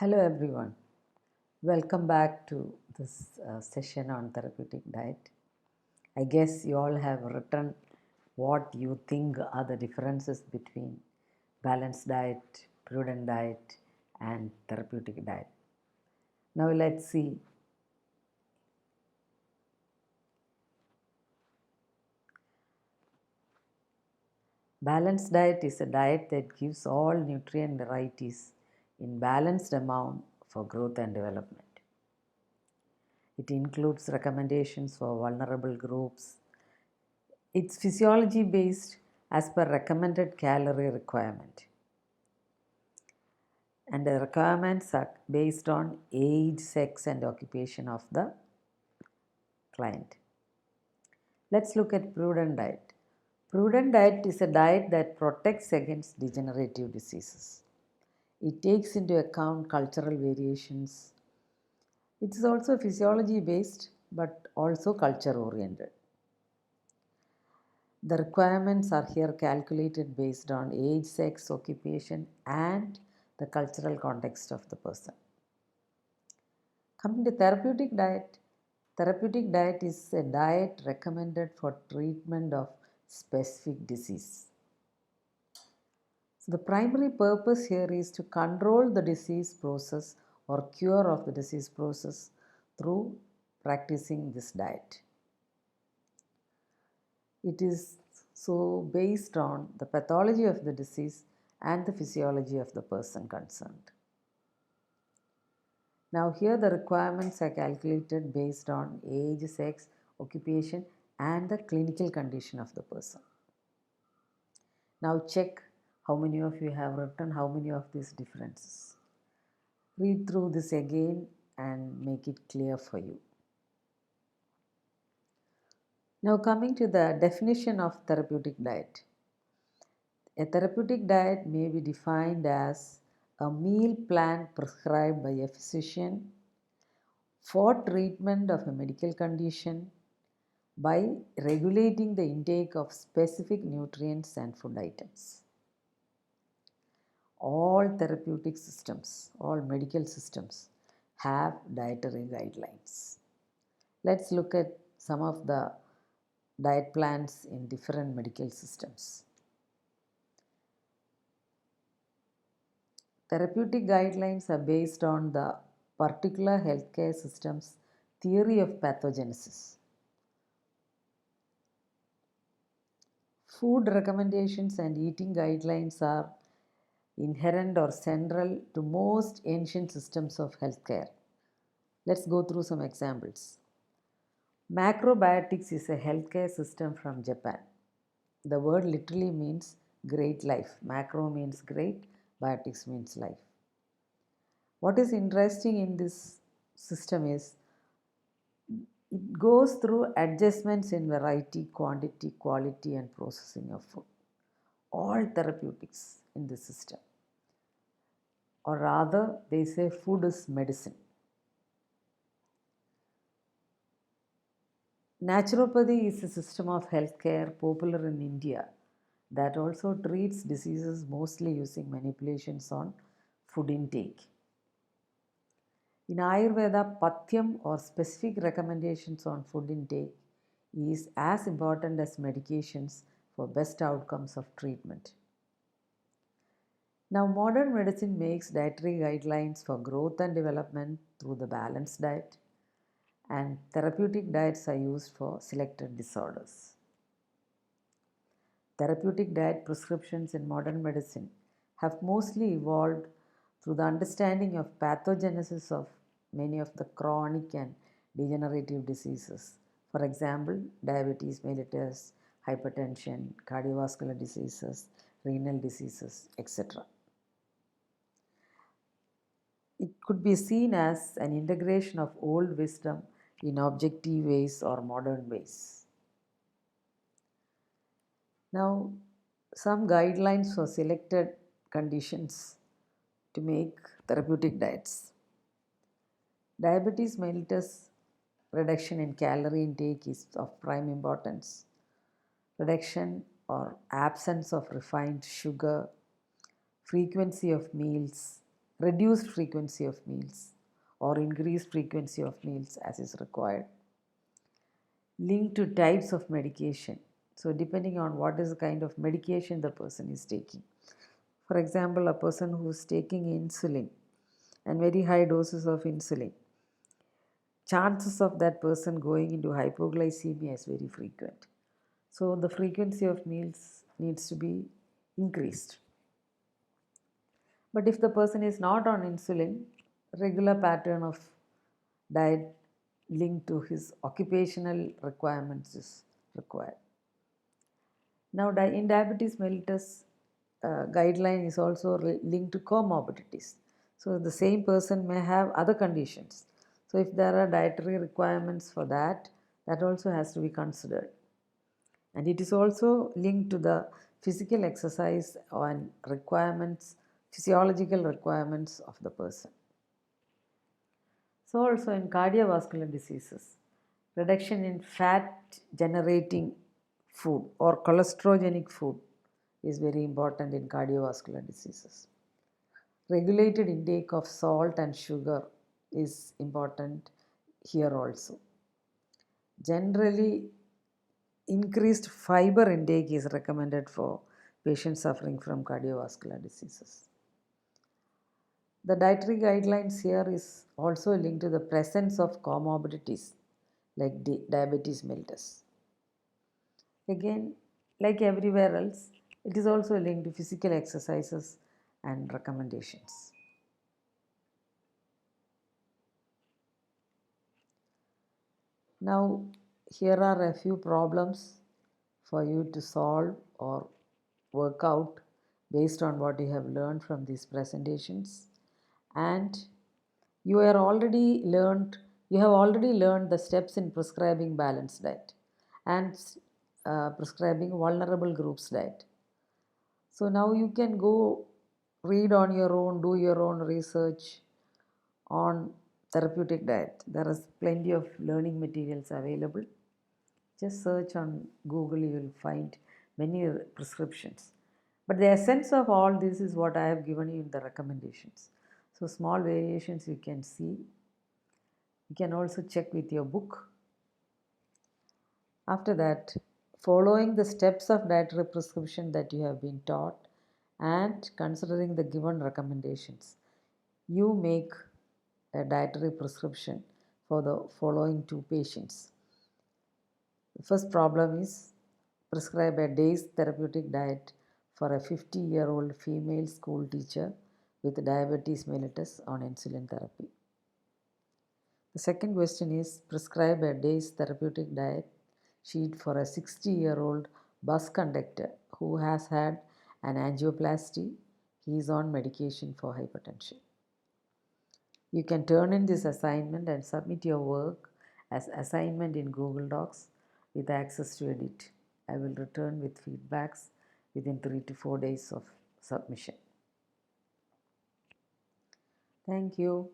Hello everyone, welcome back to this session on therapeutic diet. I guess you all have written what you think are the differences between balanced diet, prudent diet, and therapeutic diet. Now let's see. Balanced diet is a diet that gives all nutrient varieties in balanced amount for growth and development. It includes recommendations for vulnerable groups. It's physiology based as per recommended calorie requirement. And the requirements are based on age, sex, and occupation of the client. Let's look at prudent diet. Prudent diet is a diet that protects against degenerative diseases. It takes into account cultural variations. It is also physiology based but also culture oriented. The requirements are here calculated based on age, sex, occupation, and the cultural context of the person. Coming to therapeutic diet is a diet recommended for treatment of specific disease. So the primary purpose here is to control the disease process or cure of the disease process through practicing this diet. It is so based on the pathology of the disease and the physiology of the person concerned. Now here the requirements are calculated based on age, sex, occupation and the clinical condition of the person. Now check how many of you have written how many of these differences. Read through this again and make it clear for you. Now coming to the definition of therapeutic diet. A therapeutic diet may be defined as a meal plan prescribed by a physician for treatment of a medical condition by regulating the intake of specific nutrients and food items. All therapeutic systems, all medical systems have dietary guidelines. Let's look at some of the diet plans in different medical systems. Therapeutic guidelines are based on the particular healthcare system's theory of pathogenesis. Food recommendations and eating guidelines are inherent or central to most ancient systems of healthcare. Let's go through some examples. Macrobiotics is a healthcare system from Japan. The word literally means great life. Macro means great, biotics means life. What is interesting in this system is it goes through adjustments in variety, quantity, quality, and processing of food. All therapeutics in this system. Or rather, they say food is medicine. Naturopathy is a system of healthcare popular in India that also treats diseases mostly using manipulations on food intake. In Ayurveda, Pathyam or specific recommendations on food intake is as important as medications for best outcomes of treatment. Now, modern medicine makes dietary guidelines for growth and development through the balanced diet, and therapeutic diets are used for selected disorders. Therapeutic diet prescriptions in modern medicine have mostly evolved through the understanding of pathogenesis of many of the chronic and degenerative diseases. For example, diabetes mellitus, hypertension, cardiovascular diseases, renal diseases, etc. It could be seen as an integration of old wisdom in objective ways or modern ways. Now, some guidelines for selected conditions to make therapeutic diets. Diabetes mellitus reduction in calorie intake is of prime importance. Reduction or absence of refined sugar, frequency of meals, reduced frequency of meals or increased frequency of meals as is required. Linked to types of medication. So, depending on what is the kind of medication the person is taking. For example, a person who is taking insulin and very high doses of insulin, chances of that person going into hypoglycemia is very frequent. So, the frequency of meals needs to be increased. But if the person is not on insulin, regular pattern of diet linked to his occupational requirements is required. Now, in diabetes mellitus, guideline is also linked to comorbidities. So, the same person may have other conditions. So, if there are dietary requirements for that, that also has to be considered. And it is also linked to the physical exercise and requirements, physiological requirements of the person. So, also in cardiovascular diseases, reduction in fat generating food or cholesterogenic food is very important in cardiovascular diseases. Regulated intake of salt and sugar is important here also. Generally, increased fiber intake is recommended for patients suffering from cardiovascular diseases. The dietary guidelines here is also linked to the presence of comorbidities like diabetes mellitus. Again, like everywhere else, it is also linked to physical exercises and recommendations. Now, here are a few problems for you to solve or work out based on what you have learned from these presentations. And you have already learned the steps in prescribing balanced diet and prescribing vulnerable groups diet. So now you can go read on your own, do your own research on therapeutic diet. There is plenty of learning materials available. Just search on Google, you will find many prescriptions. But the essence of all this is what I have given you in the recommendations. So small variations you can see. You can also check with your book. After that, following the steps of dietary prescription that you have been taught and considering the given recommendations, you make a dietary prescription for the following two patients. The first problem is prescribe a day's therapeutic diet for a 50-year-old female school teacher with diabetes mellitus on insulin therapy. The second question is prescribe a day's therapeutic diet sheet for a 60-year-old bus conductor who has had an angioplasty. He is on medication for hypertension. You can turn in this assignment and submit your work as assignment in Google Docs with access to edit. I will return with feedbacks within 3 to 4 days of submission. Thank you.